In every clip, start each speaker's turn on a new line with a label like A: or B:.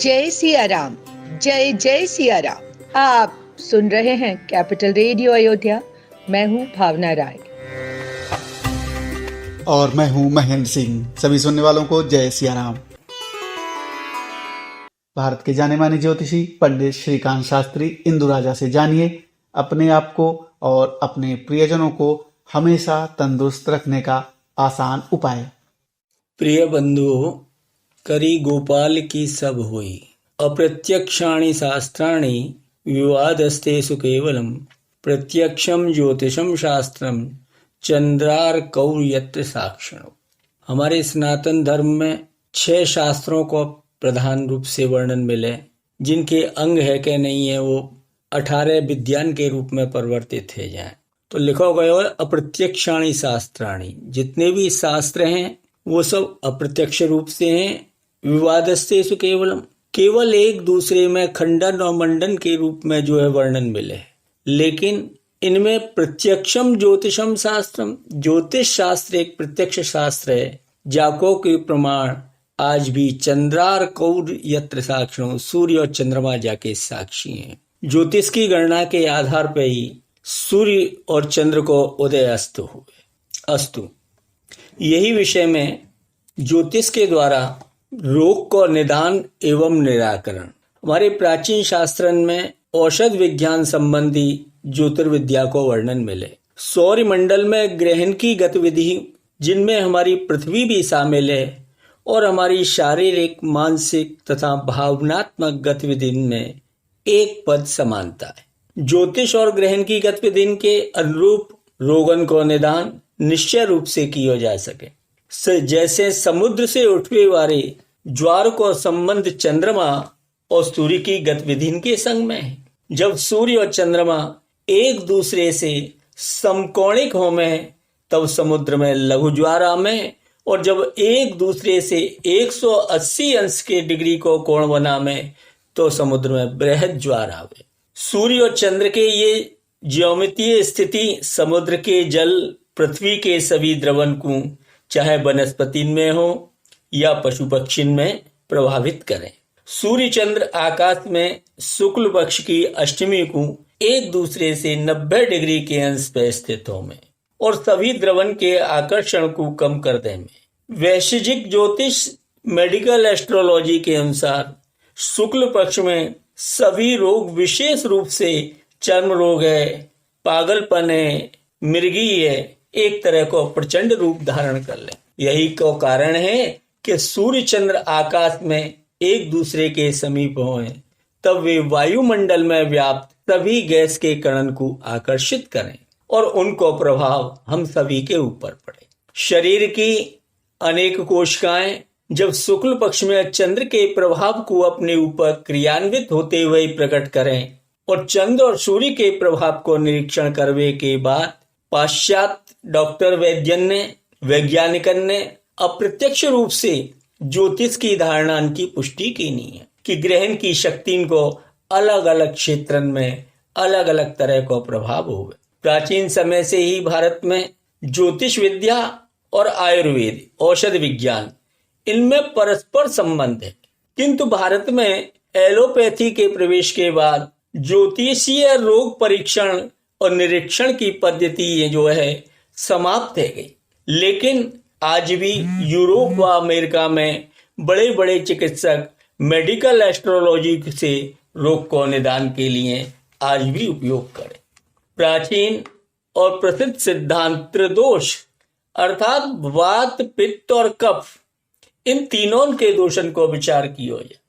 A: जय सिया राम, जय जय सिया राम। आप सुन रहे हैं कैपिटल रेडियो अयोध्या। मैं हूँ भावना राय
B: और मैं हूँ महेंद्र सिंह। सभी सुनने वालों को जय सिया राम। भारत के जाने माने ज्योतिषी पंडित श्रीकांत शास्त्री इंदु राजा से जानिए अपने आप को और अपने प्रियजनों को हमेशा तंदुरुस्त रखने का आसान उपाय।
C: प्रिय बंधुओं, करी गोपाल की सब होई, अप्रत्यक्षाणि शास्त्राणि विवादस्तेषु केवलम, प्रत्यक्षम ज्योतिषम शास्त्रम चंद्रार्कौ यत्र साक्षिणो। हमारे सनातन धर्म में 6 शास्त्रों को प्रधान रूप से वर्णन मिले, जिनके अंग है कि नहीं है वो 18 विद्यान के रूप में परिवर्तित है जाए। तो लिखा गया है अप्रत्यक्षाणि शास्त्राणि, जितने भी शास्त्र हैं वो सब अप्रत्यक्ष रूप से हैं। विवादस्तेषु केवलम, केवल एक दूसरे में खंडन और मंडन के रूप में जो है वर्णन मिले, लेकिन इनमें प्रत्यक्षम ज्योतिषम शास्त्रम, ज्योतिष शास्त्र एक प्रत्यक्ष शास्त्र है, जाको के प्रमाण आज भी चंद्रार्कौ यत्र साक्षिणो, सूर्य और चंद्रमा जाके साक्षी हैं। ज्योतिष की गणना के आधार पर ही सूर्य और चंद्र को उदय अस्त हुए। अस्तु, यही विषय में ज्योतिष के द्वारा रोग को निदान एवं निराकरण। हमारे प्राचीन शास्त्रन में औषध विज्ञान संबंधी ज्योतिर्विद्या को वर्णन मिले। सौर मंडल में ग्रहण की गतिविधि, जिनमें हमारी पृथ्वी भी शामिल है, और हमारी शारीरिक, मानसिक तथा भावनात्मक गतिविधि में एक पद समानता है। ज्योतिष और ग्रहण की गतिविधि के अनुरूप रोगन को निदान निश्चय रूप से किया जा सके। जैसे समुद्र से उठने वाले ज्वार को संबंध चंद्रमा और सूर्य की गतिविधि के संग में है। जब सूर्य और चंद्रमा एक दूसरे से समकोणिक हो में तब समुद्र में लघु ज्वार आवे, और जब एक दूसरे से 180 अंश के डिग्री को कोण बना में तो समुद्र में बृहद ज्वार आवे। सूर्य और चंद्र के ये ज्योमितीय स्थिति समुद्र के जल, पृथ्वी के सभी द्रवन को चाहे वनस्पति में हो या पशु पक्षी में प्रभावित करें। सूर्य चंद्र आकाश में शुक्ल पक्ष की अष्टमी को एक दूसरे से 90 डिग्री के अंश पर स्थित हो में और सभी द्रवन के आकर्षण को कम कर दे में। वैशेषिक ज्योतिष मेडिकल एस्ट्रोलॉजी के अनुसार शुक्ल पक्ष में सभी रोग, विशेष रूप से चर्म रोग है, पागलपन है, मिर्गी है, एक तरह को प्रचंड रूप धारण कर ले। यही को कारण है कि सूर्य चंद्र आकाश में एक दूसरे के समीप हों, तब वे वायुमंडल में व्याप्त सभी गैस के कणन को आकर्षित करें और उनको प्रभाव हम सभी के ऊपर पड़े। शरीर की अनेक कोशिकाएं जब शुक्ल पक्ष में चंद्र के प्रभाव को अपने ऊपर क्रियान्वित होते हुए प्रकट करें और चंद्र और सूर्य के प्रभाव को निरीक्षण करने के बाद पाश्चात्य डॉक्टर वैज्ञानिकन ने अप्रत्यक्ष रूप से ज्योतिष की धारणा की पुष्टि की नहीं है कि ग्रहण की शक्ति को अलग अलग क्षेत्रन में अलग अलग तरह का प्रभाव होगा। प्राचीन समय से ही भारत में ज्योतिष विद्या और आयुर्वेद, औषध विज्ञान, इनमें परस्पर संबंध है, किंतु भारत में एलोपैथी के प्रवेश के बाद ज्योतिषीय रोग परीक्षण और निरीक्षण की पद्धति जो है समाप्त है गई। लेकिन आज भी यूरोप व अमेरिका में बड़े बड़े चिकित्सक मेडिकल एस्ट्रोलॉजी से रोग को निदान के लिए आज भी उपयोग करें। प्राचीन और प्रसिद्ध सिद्धांत त्रिदोष अर्थात वात, पित्त और कफ, इन तीनों के दोषन को विचार किया जाए।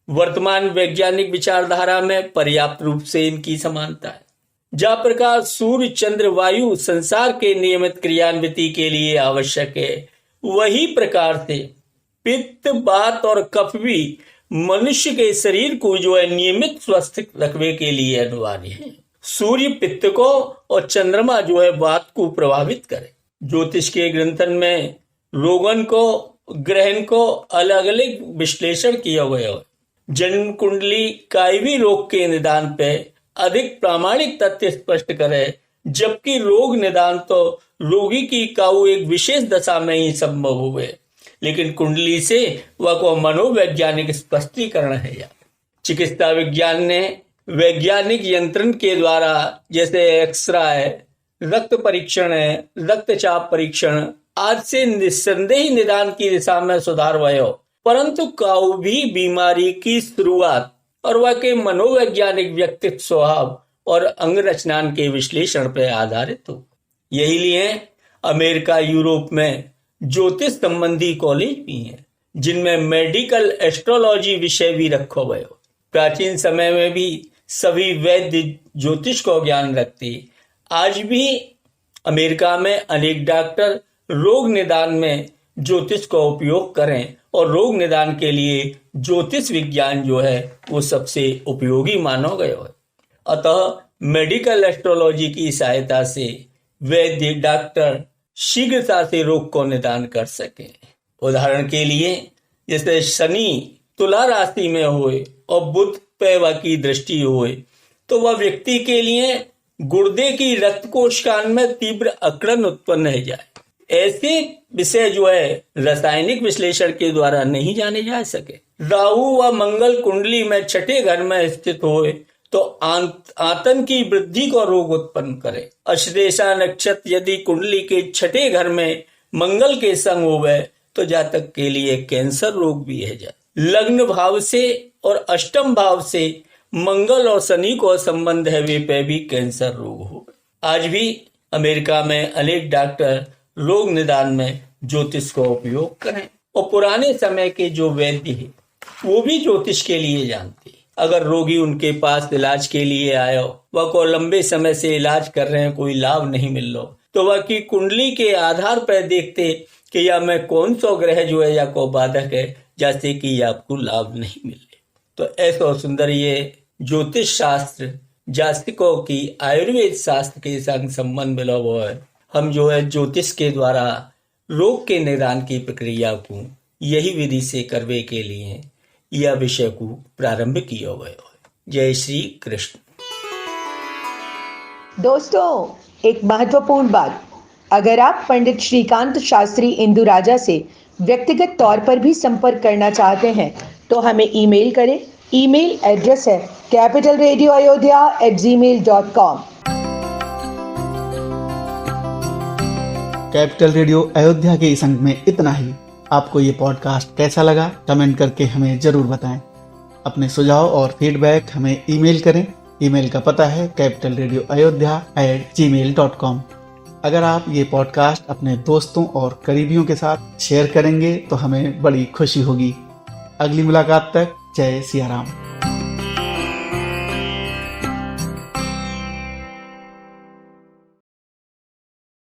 C: वर्तमान वैज्ञानिक विचारधारा में पर्याप्त रूप से इनकी समानता है। जा प्रकार सूर्य, चंद्र, वायु संसार के नियमित क्रियान्विति के लिए आवश्यक है, वही प्रकार से पित्त, वात और कफ भी मनुष्य के शरीर को जो है नियमित स्वस्थ रखने के लिए अनिवार्य है। सूर्य पित्त को और चंद्रमा जो है वात को प्रभावित करे। ज्योतिष के ग्रंथन में रोगन को, ग्रहण को अलग अलग विश्लेषण किया गया है। जन्म कुंडली काई भी रोग के निदान पे अधिक प्रामाणिक तथ्य स्पष्ट करे, जबकि रोग निदान तो रोगी की काऊ एक विशेष दशा में ही संभव हुए। लेकिन कुंडली से वह को मनोवैज्ञानिक स्पष्टीकरण है। या चिकित्सा विज्ञान ने वैज्ञानिक यंत्रण के द्वारा जैसे एक्सरे, रक्त परीक्षण, रक्तचाप परीक्षण आज से निस्संदेह निदान की दिशा में सुधार भयो, परंतु काऊ भी बीमारी की शुरुआत और वह के मनोवैज्ञानिक व्यक्तित्व, स्वभाव और अंग रचनान के विश्लेषण पर आधारित हो। यही लिए अमेरिका, यूरोप में ज्योतिष संबंधी कॉलेज भी हैं जिनमें मेडिकल एस्ट्रोलॉजी विषय भी रखो गयो। प्राचीन समय में भी सभी वैद्य ज्योतिष को ज्ञान रखते। आज भी अमेरिका में अनेक डॉक्टर रोग निदान में ज्योतिष का उपयोग करें और रोग निदान के लिए ज्योतिष विज्ञान जो है वो सबसे उपयोगी मानो गयो है। अतः मेडिकल एस्ट्रोलॉजी की सहायता से वैद्य डॉक्टर शीघ्रता से रोग को निदान कर सके। उदाहरण के लिए जैसे शनि तुला राशि में होए और बुध पैवा की दृष्टि होए तो वह व्यक्ति के लिए गुर्दे की रक्त कोशिकाओं में तीव्र अकड़न उत्पन्न हो जाए। ऐसे विषय जो है रासायनिक विश्लेषण के द्वारा नहीं जाने जा सके। राहु व मंगल कुंडली में छठे घर में स्थित होए तो आतंक की वृद्धि को रोग उत्पन्न करे। अश्लेषा नक्षत्र यदि कुंडली के छठे घर में मंगल के संग होवे तो जातक के लिए कैंसर रोग भी है जाए। लग्न भाव से और अष्टम भाव से मंगल और शनि को संबंध है वे पे भी कैंसर रोग हो। आज भी अमेरिका में अनेक डॉक्टर रोग निदान में ज्योतिष का उपयोग करें और पुराने समय के जो वैद्य है वो भी ज्योतिष के लिए जानते। अगर रोगी उनके पास इलाज के लिए आयो, वह को लंबे समय से इलाज कर रहे हैं, कोई लाभ नहीं मिल रहा, तो वह की कुंडली के आधार पर देखते कि या मैं कौन सा ग्रह जो है या को बाधक है जैसे कि आपको लाभ नहीं मिले। तो ऐसा सुंदर ये ज्योतिष शास्त्र जातकों की आयुर्वेद शास्त्र के संग संबंध मिला हुआ है। हम जो है ज्योतिष के द्वारा रोग के निदान की प्रक्रिया को यही विधि से करने के लिए यह विषय को प्रारंभ किया हुआ है। जय श्री कृष्ण।
A: दोस्तों, एक महत्वपूर्ण बात, अगर आप पंडित श्रीकांत शास्त्री इंदु राजा से व्यक्तिगत तौर पर भी संपर्क करना चाहते हैं तो हमें ईमेल करें। ईमेल एड्रेस है capitalradioayodhya@gmail.com।
B: कैपिटल रेडियो अयोध्या के इस अंक में इतना ही। आपको ये पॉडकास्ट कैसा लगा कमेंट करके हमें जरूर बताएं। अपने सुझाव और फीडबैक हमें ईमेल करें। ईमेल का पता है capitalradioayodhya@gmail.com। अगर आप ये पॉडकास्ट अपने दोस्तों और करीबियों के साथ शेयर करेंगे तो हमें बड़ी खुशी होगी। अगली मुलाकात तक जय सिया राम।